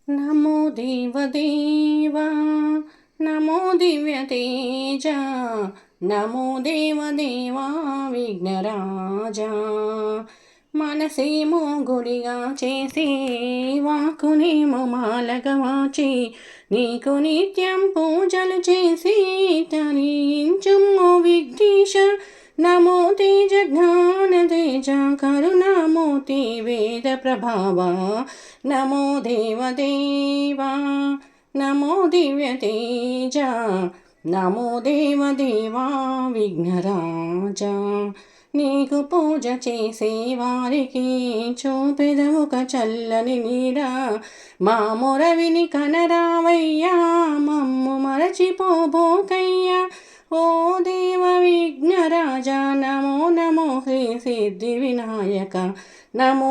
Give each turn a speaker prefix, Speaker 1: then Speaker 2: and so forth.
Speaker 1: నమో దేవదేవా నమో దివ్యతేజ నమో దేవదేవా విఘ్నరాజా మనసేమో గుడిగా చేసి వాకునేమో మాలగా వాచి నీకు నిత్యం పూజలు చేసి తరించుము విఘ్నేశ నమో తేజ జ్ఞాన తేజ కరుణామూర్తి వేద ప్రభావా నమో దేవదేవా నమో దివ్యతేజ నమో దేవదేవా విఘ్నరాజా నీకు పూజ చేసే వారికి చూపెదవుక చల్లని నీరా మా మొరవిని కనరావయ్యా మమ్ము మరచిపోబోకయ్యా ఓ దేవ విఘ్నరాజా నమో నమో శ్రీ సిద్ధి వినాయక నమో